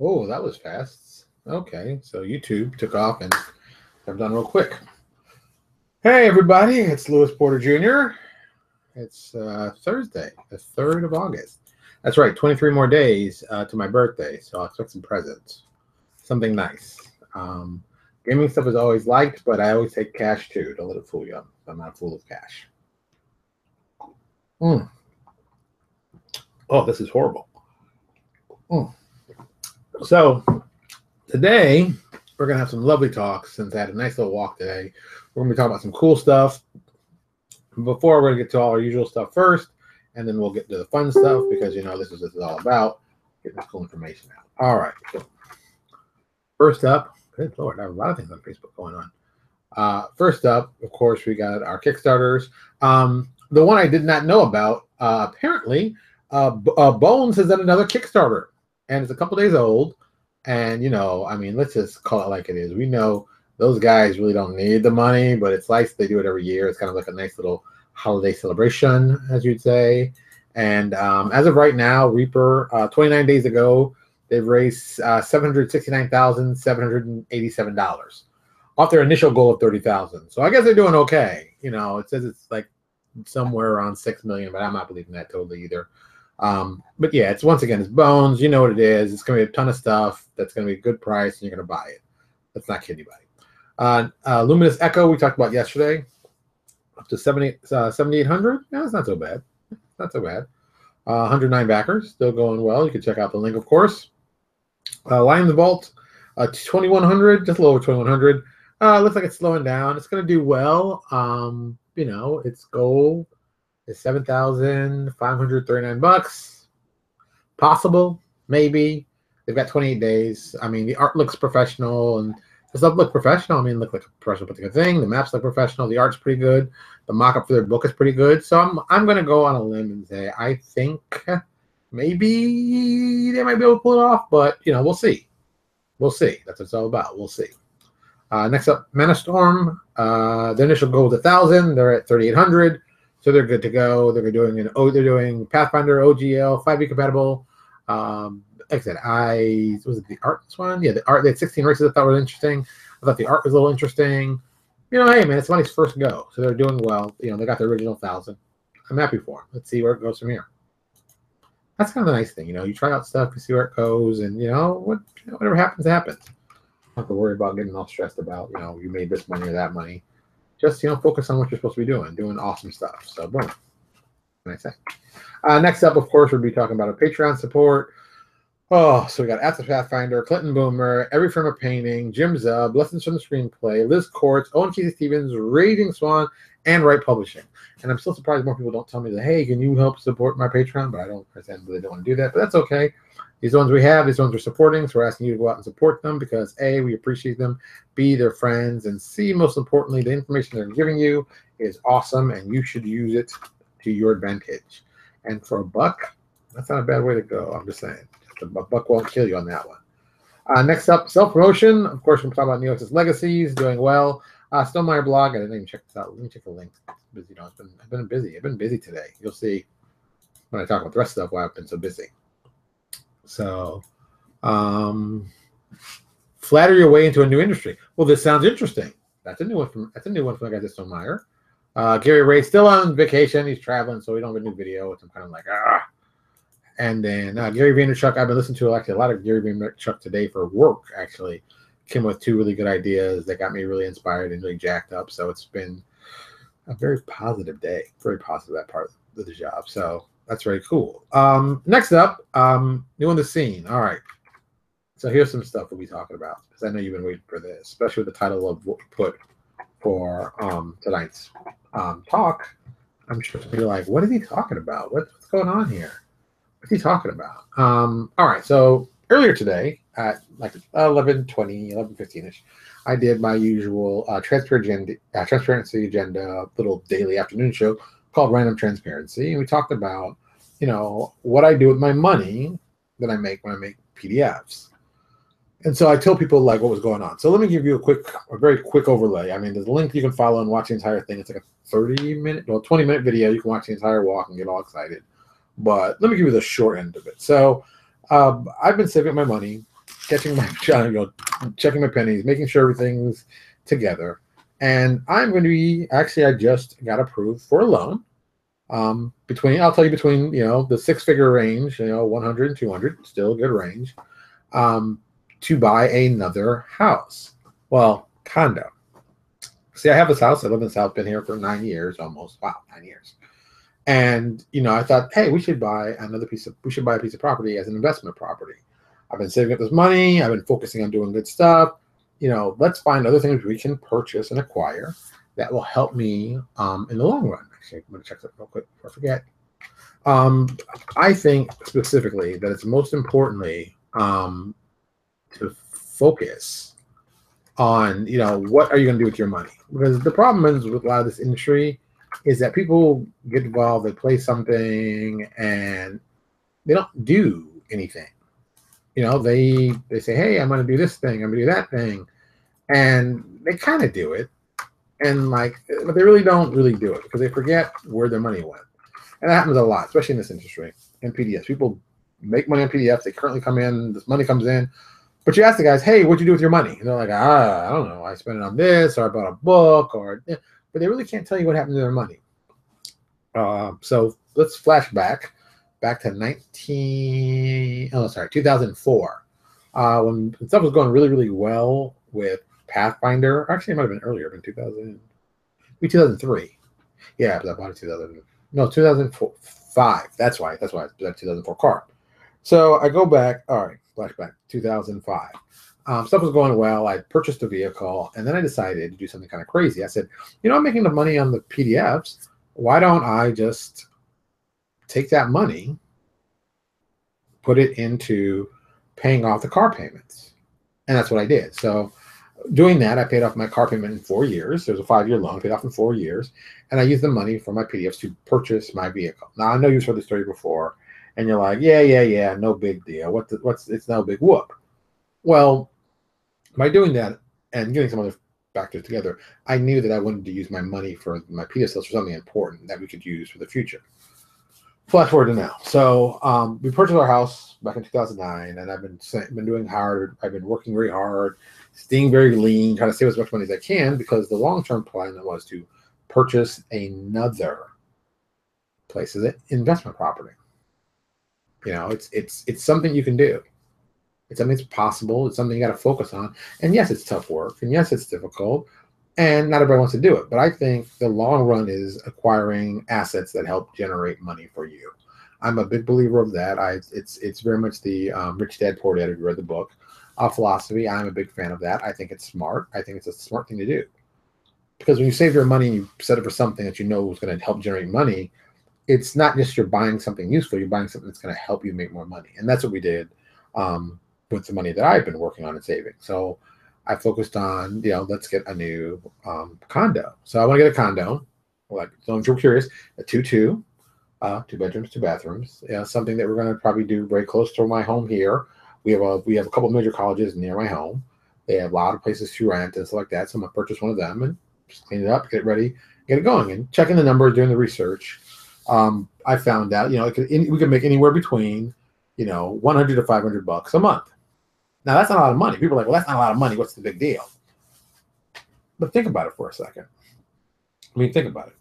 Oh, that was fast. Okay, so YouTube took off and I'm done real quick. Hey, everybody, it's Lewis Porter Jr. It's Thursday, the 3rd of August. That's right, 23 more days to my birthday, so I'll expect some presents. Something nice. Gaming stuff is always liked, but I always take cash too. Don't let it fool you. I'm not a fool of cash. Oh, this is horrible. So today we're gonna have some lovely talks. Since I had a nice little walk today, we're gonna be talking about some cool stuff. Before, we're gonna get to all our usual stuff first, and then we'll get to the fun stuff because you know this is what it's all about, getting this cool information out. All right. So first up, good Lord, I have a lot of things on Facebook going on. First up, of course, we got our Kickstarters. The one I did not know about, apparently, Bones has done another Kickstarter, and it's a couple days old. And, you know, I mean, let's just call it like it is. We know those guys really don't need the money, but it's nice they do it every year. It's kind of like a nice little holiday celebration, as you'd say. And as of right now, Reaper, 29 days ago, they've raised $769,787 off their initial goal of $30,000. So I guess they're doing okay. You know, it says it's like somewhere around 6 million, but I'm not believing that totally either. But yeah, it's once again, it's Bones. You know what it is. It's going to be a ton of stuff that's going to be a good price, and you're going to buy it. Let's not kid anybody. Luminous Echo, we talked about yesterday, up to 7,800. Yeah, that's not so bad. Not so bad. 109 backers, still going well. You can check out the link, of course. Lion's Vault, 2,100, just a little over 2,100. Looks like it's slowing down. It's going to do well. You know, its goal is $7,539. Possible, maybe. They've got 28 days. I mean, the art looks professional, and the stuff look professional. I mean, look like a professional particular thing. The maps look professional. The art's pretty good. The mock-up for their book is pretty good. So I'm going to go on a limb and say I think maybe they might be able to pull it off, but you know, we'll see. We'll see. That's what it's all about. We'll see. Next up, Mana Storm. The initial goal is 1,000. They're at 3,800. So they're good to go. They're doing Pathfinder, OGL, 5e compatible. Like I said, was it the art this one? Yeah, the art. They had 16 races I thought were interesting. I thought the art was a little interesting. You know, hey man, it's money's first go, so they're doing well. You know, they got the original 1,000. I'm happy for them. Let's see where it goes from here. That's kind of the nice thing, you know. You try out stuff, you see where it goes, and you know whatever happens, happens. Don't have to worry about getting all stressed about, you know, you made this money or that money. Just, you know, focus on what you're supposed to be doing awesome stuff. So, boom. What can I say? Next up, of course, we'll be talking about our Patreon support. Oh, so we got Atlas Pathfinder, Clinton Boomer, Every Frame of Painting, Jim Zub, Lessons from the Screenplay, Liz Courts, Owen Casey Stevens, Raging Swan, and Wright Publishing. And I'm still surprised more people don't tell me that, hey, can you help support my Patreon? But I really don't want to do that. But that's okay. These ones we have, these ones we're supporting, so we're asking you to go out and support them because A, we appreciate them, B, they're friends, and C, most importantly, the information they're giving you is awesome, and you should use it to your advantage. And for $1, that's not a bad way to go. I'm just saying. A $1 won't kill you on that one. Next up, self-promotion. Of course, we're talking about Neoxys Legacies, doing well. Still my blog. I didn't even check this out. Let me check the link. Busy, you know, I've been busy. I've been busy today. You'll see when I talk about the rest of stuff why I've been so busy. So, flatter your way into a new industry. Well, this sounds interesting. That's a new one from the guy that's Meyer. Gary Ray still on vacation. He's traveling, so we don't have a new video. Which I'm kind of like And then Gary Vaynerchuk. I've been listening to actually a lot of Gary Vaynerchuk today for work. Actually, came with 2 really good ideas that got me really inspired and really jacked up. So it's been a very positive day. Very positive that part of the job. So that's very cool. Next up, new on the scene. All right. So here's some stuff we'll be talking about because I know you've been waiting for this, especially with the title of what we put for tonight's talk. I'm sure you're like, what is he talking about? What's going on here? What's he talking about? All right. So earlier today at like 11:20, 11:15ish, I did my usual transparency agenda little daily afternoon show called Random Transparency, and we talked about, you know, what I do with my money that I make when I make PDFs. And so I told people like what was going on. So let me give you a very quick overlay. I mean, there's a link you can follow and watch the entire thing. It's like a 20-minute video. You can watch the entire walk and get all excited. But let me give you the short end of it. So I've been saving my money sketching my, checking my pennies, making sure everything's together. And I'm going to be, actually, I just got approved for a loan. I'll tell you, between, the six-figure range, 100 and 200, still a good range, to buy another house. Well, condo. See, I have this house. I live in the South, been here for 9 years almost. Wow, 9 years. And, I thought, hey, we should buy a piece of property as an investment property. I've been saving up this money. I've been focusing on doing good stuff. Let's find other things we can purchase and acquire that will help me in the long run. Actually, I'm going to check that real quick before I forget. I think specifically that it's most importantly to focus on, what are you going to do with your money? Because the problem is with a lot of this industry is that people get involved, they play something, and they don't do anything. They say, hey, I'm going to do this thing, I'm going to do that thing, and they kind of do it, and but they really don't really do it because they forget where their money went. And that happens a lot, especially in this industry, in PDFs. People make money on PDFs, they currently come in, this money comes in, but you ask the guys, hey, what'd you do with your money? And they're like, I don't know, I spent it on this, or I bought a book, but they really can't tell you what happened to their money. So let's flash back to 2004, when stuff was going really, really well with Pathfinder. Actually, it might have been earlier, been 2003. Yeah, but I bought it 2005. That's why it's that 2004 car. So I go back. All right, flashback 2005. Stuff was going well. I purchased a vehicle, and then I decided to do something kind of crazy. I said, I'm making enough money on the PDFs. Why don't I just take that money, put it into paying off the car payments? And that's what I did. So doing that, I paid off my car payment in 4 years. There was a 5-year loan, paid off in 4 years. And I used the money from my PDFs to purchase my vehicle. Now, I know you've heard the story before, and you're like, yeah, no big deal. It's no big whoop. Well, by doing that and getting some other factors together, I knew that I wanted to use my money for my PDFs for something important that we could use for the future. Flash forward to now. So we purchased our house back in 2009, and I've been doing hard. I've been working very hard, staying very lean, trying to save as much money as I can, because the long-term plan was to purchase another place as an investment property. It's something you can do. It's something that's possible. It's something you got to focus on. And yes, it's tough work. And yes, it's difficult. And not everybody wants to do it. But I think the long run is acquiring assets that help generate money for you. I'm a big believer of that. It's very much the Rich Dad Poor Dad, if you read the book, philosophy. I'm a big fan of that. I think it's smart. I think it's a smart thing to do. Because when you save your money and you set it for something that you know is going to help generate money, it's not just you're buying something useful. You're buying something that's going to help you make more money. And that's what we did with the money that I've been working on and saving. So I focused on, let's get a new condo. So I want to get a condo, so if you're curious, a 2-2, 2 bedrooms, 2 bathrooms. Something that we're going to probably do very close to my home here. We have a couple of major colleges near my home. They have a lot of places to rent and stuff like that. So I'm going to purchase one of them and just clean it up, get it ready, get it going. And checking the numbers, doing the research, I found out, we could make anywhere between, $100 to $500 a month. Now, that's not a lot of money. People are like, well, that's not a lot of money. What's the big deal? But think about it for a second. Think about it.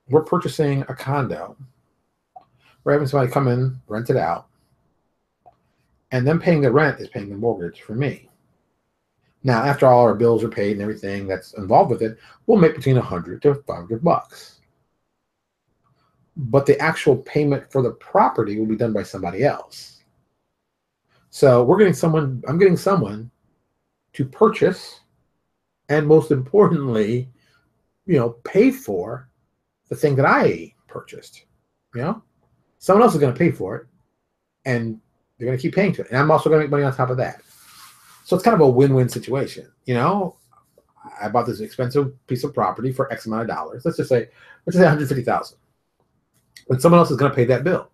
We're purchasing a condo. We're having somebody come in, rent it out, and then paying the rent is paying the mortgage for me. Now, after all our bills are paid and everything that's involved with it, we'll make between $100 to $500. But the actual payment for the property will be done by somebody else. So I'm getting someone to purchase, and most importantly, pay for the thing that I purchased. Someone else is going to pay for it, and they're going to keep paying to it. And I'm also going to make money on top of that. So it's kind of a win-win situation. I bought this expensive piece of property for X amount of dollars. Let's just say $150,000. And someone else is going to pay that bill.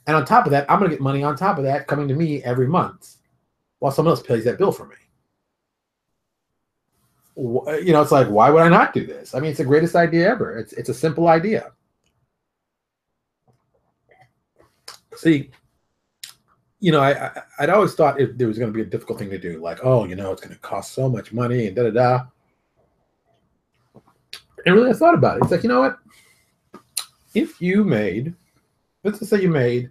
And on top of that, I'm going to get money on top of that coming to me every month while someone else pays that bill for me. It's like, why would I not do this? It's the greatest idea ever. It's a simple idea. See, I'd always thought there was going to be a difficult thing to do. Like, oh, it's going to cost so much money and da-da-da. And really, I thought about it. It's like, you know what? If you made, let's just say you made,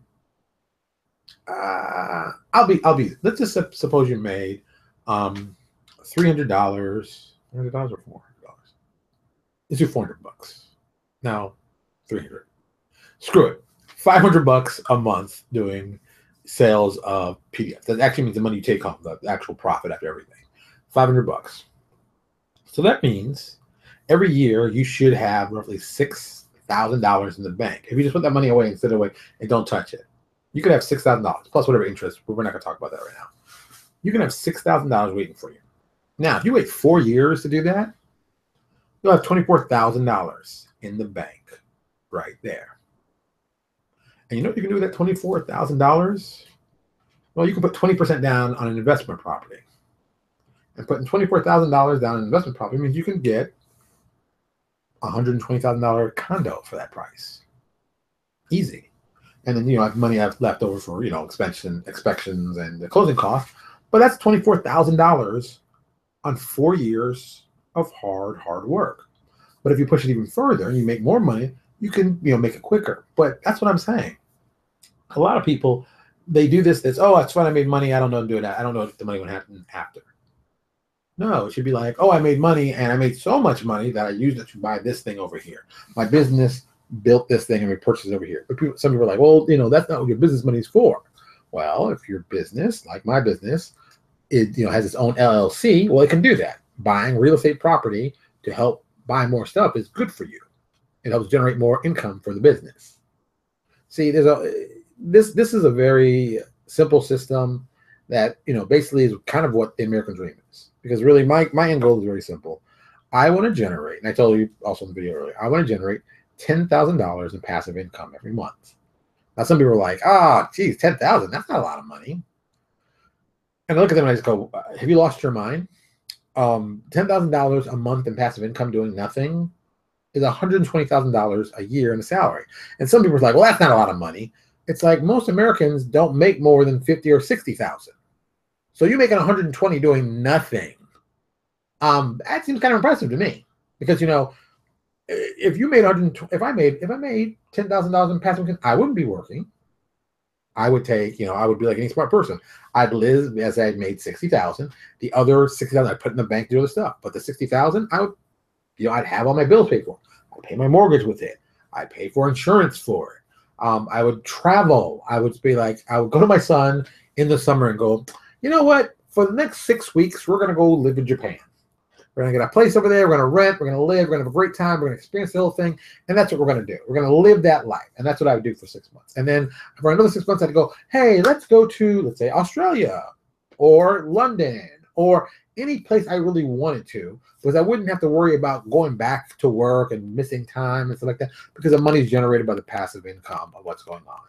let's just suppose you made $300, $300 or $400. Let's do $400. Now, 300. Screw it. $500 a month doing sales of PDFs. That actually means the money you take home, the actual profit after everything. $500. So that means every year you should have roughly $6,000 in the bank. If you just put that money away and sit away and don't touch it, you could have $6,000 plus whatever interest. But we're not going to talk about that right now. You can have $6,000 waiting for you. Now, if you wait 4 years to do that, you'll have $24,000 in the bank right there. And you know what you can do with that $24,000? Well, you can put 20% down on an investment property. And putting $24,000 down on an investment property means you can get a $120,000 condo for that price. Easy. And then, have money left over for, inspections and the closing costs. But that's $24,000 on 4 years of hard work. But if you push it even further and you make more money, you can, make it quicker. But that's what I'm saying. A lot of people, they do this, oh, that's fine, I made money, I don't know what I'm doing. I don't know if the money would happen after. No, it should be like, oh, I made money, and I made so much money that I used it to buy this thing over here. My business built this thing and we purchased it over here. But some people are like, well, that's not what your business money is for. Well, if your business, like my business, it has its own LLC, well, it can do that. Buying real estate property to help buy more stuff is good for you. It helps generate more income for the business. See, this is a very simple system that basically is kind of what the American dream is. Because really, my end goal is very simple. I want to generate, and I told you also in the video earlier, I want to generate $10,000 in passive income every month. Now, some people are like, geez, 10,000, that's not a lot of money. And I look at them and I just go, have you lost your mind? $10,000 a month in passive income doing nothing is $120,000 a year in a salary. And some people are like, well, that's not a lot of money. It's like most Americans don't make more than 50 or 60,000. So you're making 120 doing nothing. That seems kind of impressive to me, because if you made if I made $10,000 in passive income, I wouldn't be working. I would take, I would be like any smart person. I'd live as I made 60,000. The other 60,000 I'd put in the bank to do other stuff. But the 60,000, I would, I'd have all my bills paid for. I'd pay my mortgage with it. I'd pay for insurance for it. I would travel. I would go to my son in the summer and go, you know what? For the next 6 weeks, we're going to go live in Japan. We're going to get a place over there. We're going to rent. We're going to live. We're going to have a great time. We're going to experience the whole thing. And that's what we're going to do. We're going to live that life. And that's what I would do for 6 months. And then for another 6 months, I'd go, hey, let's go to, let's say, Australia or London or any place I really wanted to, because I wouldn't have to worry about going back to work and missing time and stuff like that, because the money is generated by the passive income of what's going on.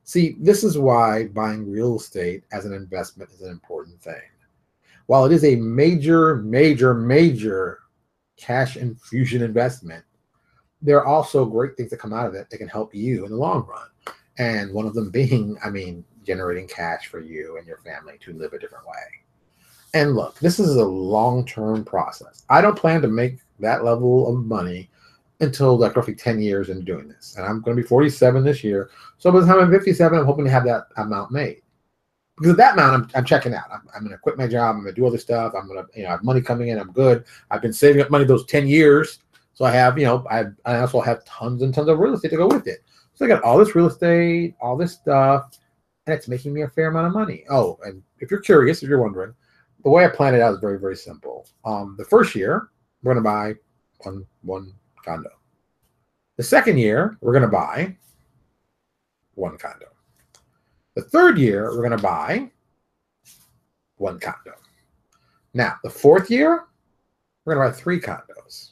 See, this is why buying real estate as an investment is an important thing. While it is a major, major, major cash infusion investment, there are also great things that come out of it that can help you in the long run. And one of them being, generating cash for you and your family to live a different way. And look, this is a long-term process. I don't plan to make that level of money until roughly 10 years into doing this. And I'm going to be 47 this year. So by the time I'm 57, I'm hoping to have that amount made. Because at that amount, I'm checking out. I'm going to quit my job. I'm going to do other stuff. I'm going to, have money coming in. I'm good. I've been saving up money those 10 years. So I have, I also have tons and tons of real estate to go with it. So I got all this real estate, all this stuff, and it's making me a fair amount of money. Oh, and if you're curious, if you're wondering, the way I planned it out is very, very simple. The first year, we're going to buy one condo. The second year, we're going to buy one condo. The third year, we're going to buy one condo. Now, the fourth year, we're going to buy 3 condos.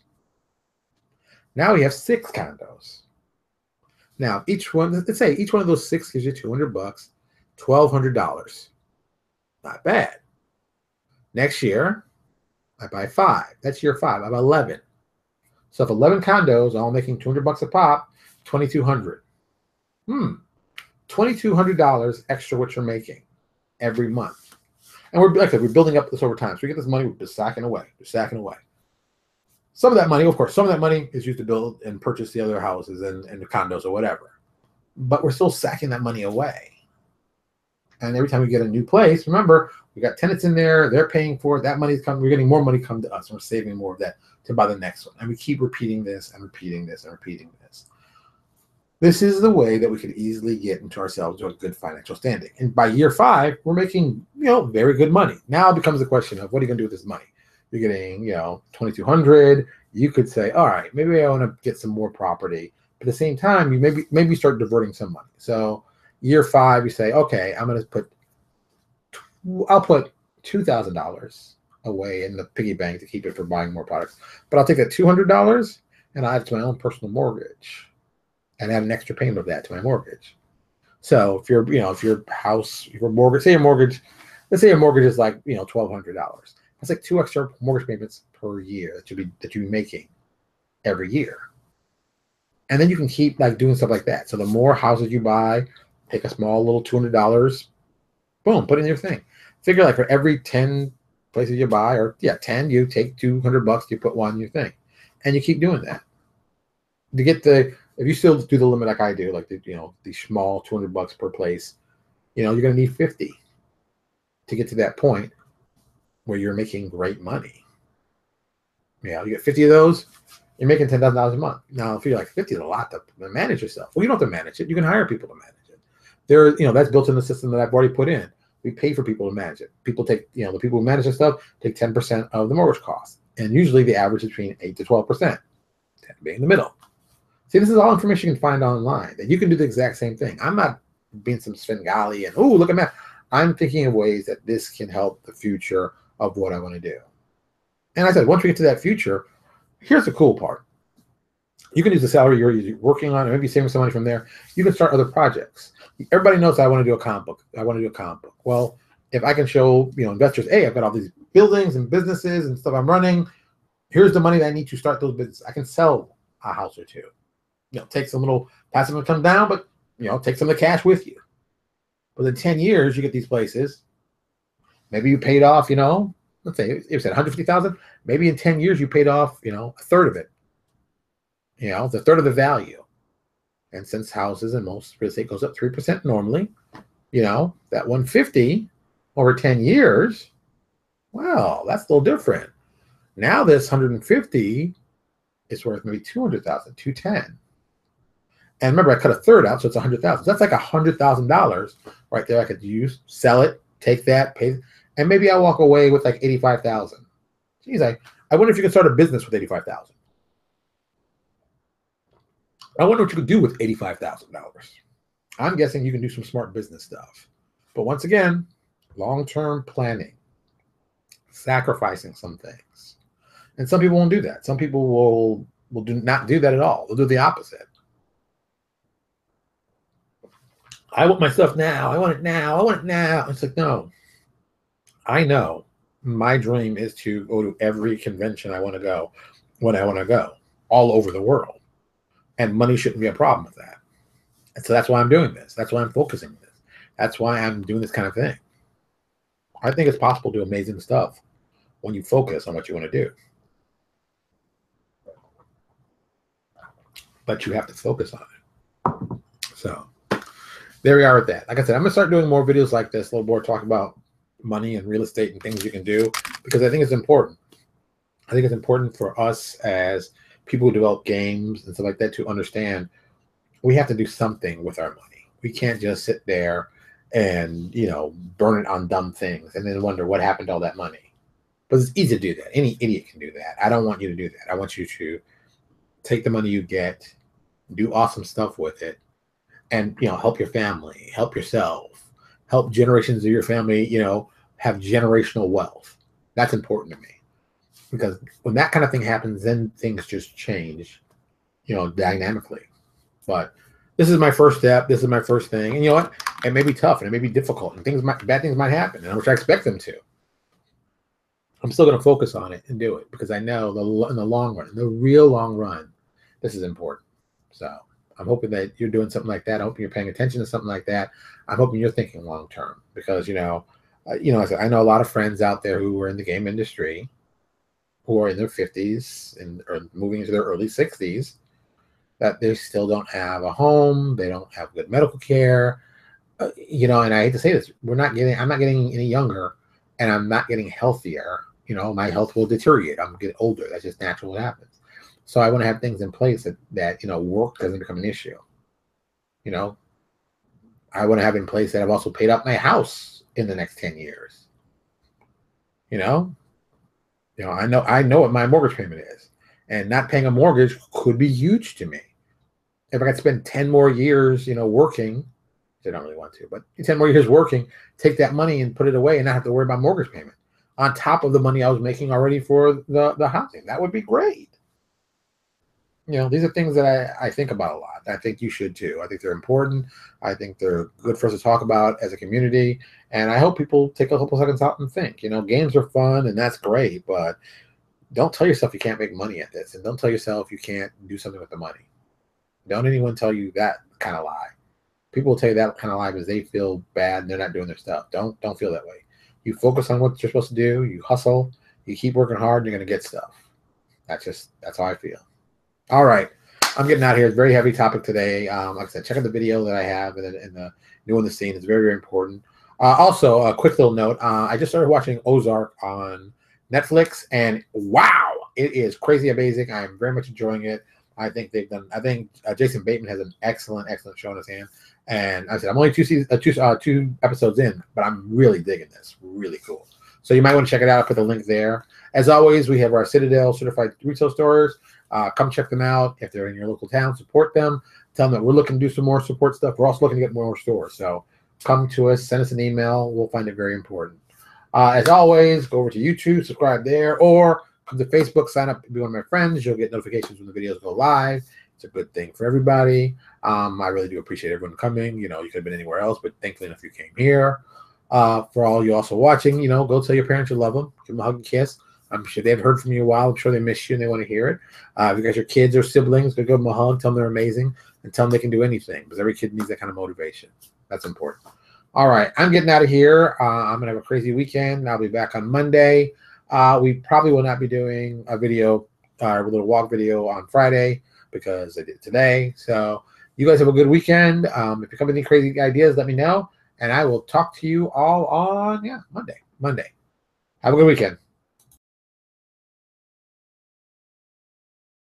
Now we have 6 condos. Now, each one, let's say each one of those 6 gives you $200, $1,200. Not bad. Next year, I buy 5. That's year 5. I buy 11. So if 11 condos, all making $200 a pop, $2,200. $2,200 extra what you're making. every month. And we're, like I said, we're building up this over time. So we get this money, we're just sacking away, Some of that money, of course, some of that money is used to build and purchase the other houses and the condos or whatever. But we're still sacking that money away. And every time we get a new place, remember, we got tenants in there, they're paying for it, that money's coming, we're getting more money come to us, and we're saving more of that to buy the next one. And we keep repeating this and repeating this and repeating this. This is the way that we could easily get into ourselves to a good financial standing. And by year 5, we're making, very good money. Now it becomes the question of what are you going to do with this money? You're getting, $2,200. You could say, all right, maybe I want to get some more property. But at the same time, you maybe start diverting some money. So year 5, you say, okay, I'll put $2,000 away in the piggy bank to keep it for buying more products. But I'll take that $200 and I'll add it to my own personal mortgage and add an extra payment of that to my mortgage. So if your mortgage, let's say your mortgage is like, $1,200. That's like 2 extra mortgage payments per year that you'll be making every year. And then you can keep like doing stuff like that. So the more houses you buy, take a small little $200, boom, put it in your thing. Figure like for every 10 places you buy, or 10, you take $200, you put one in your thing. And you keep doing that. To get if you still do the limit like I do, like the small $200 per place, you're going to need 50 to get to that point where you're making great money. You get 50 of those, you're making $10,000 a month. Now, if you're like 50 is a lot to manage yourself. Well, you don't have to manage it. You can hire people to manage it. That's built in the system that I've already put in. We pay for people to manage it. People take, the people who manage this stuff take 10% of the mortgage cost. And usually the average is between 8 to 12%. 10 being in the middle. See, this is all information you can find online. That you can do the exact same thing. I'm not being some Svengali and, look at that. I'm thinking of ways that this can help the future of what I want to do. And I said, once we get to that future, here's the cool part. You can use the salary you're working on, or maybe saving some money from there. You can start other projects. Everybody knows I want to do a comic book. Well, if I can show investors, hey, I've got all these buildings and businesses and stuff I'm running. Here's the money that I need to start those businesses. I can sell a house or two. Take some little passive income down, but take some of the cash with you. But in 10 years, you get these places. Maybe you paid off, let's say it said $150,000. Maybe in 10 years you paid off, a third of it. The third of the value. And since houses and most real estate goes up 3% normally, that 150 over 10 years, well, that's a little different. Now this 150 is worth maybe 200,000, 210. And remember, I cut a third out, so it's 100,000. So that's like $100,000 right there. I could use, sell it, take that, pay, and maybe I'll walk away with like 85,000. Geez, I wonder if you could start a business with 85,000. I wonder what you could do with $85,000. I'm guessing you can do some smart business stuff. But once again, long-term planning, sacrificing some things. And some people won't do that. Some people will not do that at all. They'll do the opposite. I want my stuff now. I want it now. I want it now. It's like, no. I know my dream is to go to every convention I want to go when I want to go, all over the world. And money shouldn't be a problem with that. And so that's why I'm doing this. That's why I'm focusing on this. That's why I'm doing this kind of thing. I think it's possible to do amazing stuff when you focus on what you want to do. But you have to focus on it. So there we are with that. Like I said, I'm going to start doing more videos like this, a little more talk about money and real estate and things you can do, because I think it's important. I think it's important for us as people who develop games and stuff like that to understand we have to do something with our money. We can't just sit there and, burn it on dumb things and then wonder what happened to all that money. But it's easy to do that. Any idiot can do that. I don't want you to do that. I want you to take the money you get, do awesome stuff with it, and, help your family, help yourself, help generations of your family, have generational wealth. That's important to me. Because when that kind of thing happens, then things just change, dynamically. But this is my first step. This is my first thing. And you know what? It may be tough and it may be difficult and bad things might happen, and which I expect them to. I'm still going to focus on it and do it because I know in the long run, the real long run, this is important. So I'm hoping that you're doing something like that. I hope you're paying attention to something like that. I'm hoping you're thinking long term because, I know a lot of friends out there who are in the game industry, who are in their 50s and or moving into their early 60s, that they still don't have a home, they don't have good medical care. And I hate to say this, I'm not getting any younger, and I'm not getting healthier. My health will deteriorate. I'm getting older. That's just natural what happens. So I want to have things in place that work doesn't become an issue. I want to have in place that I've also paid up my house in the next 10 years. I know what my mortgage payment is, and not paying a mortgage could be huge to me. If I could spend 10 more years, working, which I don't really want to, but 10 more years working, take that money and put it away and not have to worry about mortgage payment on top of the money I was making already for the housing. That would be great. These are things that I think about a lot. I think you should too. I think they're important. I think they're good for us to talk about as a community. And I hope people take a couple seconds out and think. Games are fun and that's great, but don't tell yourself you can't make money at this. And don't tell yourself you can't do something with the money. Don't anyone tell you that kind of lie. People will tell you that kind of lie because they feel bad and they're not doing their stuff. Don't feel that way. You focus on what you're supposed to do. You hustle. You keep working hard. And you're going to get stuff. That's how I feel. All right, I'm getting out of here. It's a very heavy topic today. Like I said, check out the video that I have and the new on the scene. It's very, very important. Also, a quick little note. I just started watching Ozark on Netflix, and wow, it is crazy amazing. I'm very much enjoying it. I think Jason Bateman has an excellent show in his hand. And I said, I'm only two episodes in, but I'm really digging this. Really cool. So you might want to check it out. I'll put the link there. As always, we have our Citadel certified retail stores. Come check them out. If they're in your local town, support them. Tell them that we're looking to do some more support stuff. We're also looking to get more stores. So come to us, send us an email. We'll find it very important. As always, go over to YouTube, subscribe there, or come to Facebook, sign up to be one of my friends. You'll get notifications when the videos go live. It's a good thing for everybody. I really do appreciate everyone coming. You could have been anywhere else, but thankfully enough you came here. For all you also watching, go tell your parents you love them. Give them a hug and kiss. I'm sure they haven't heard from you in a while. I'm sure they miss you and they want to hear it. If you guys are kids or siblings, go give them a hug. Tell them they're amazing and tell them they can do anything because every kid needs that kind of motivation. That's important. All right, I'm getting out of here. I'm going to have a crazy weekend. I'll be back on Monday. We probably will not be doing a video, a little walk video on Friday because I did it today. So you guys have a good weekend. If you come with any crazy ideas, let me know. And I will talk to you all on, Monday. Have a good weekend.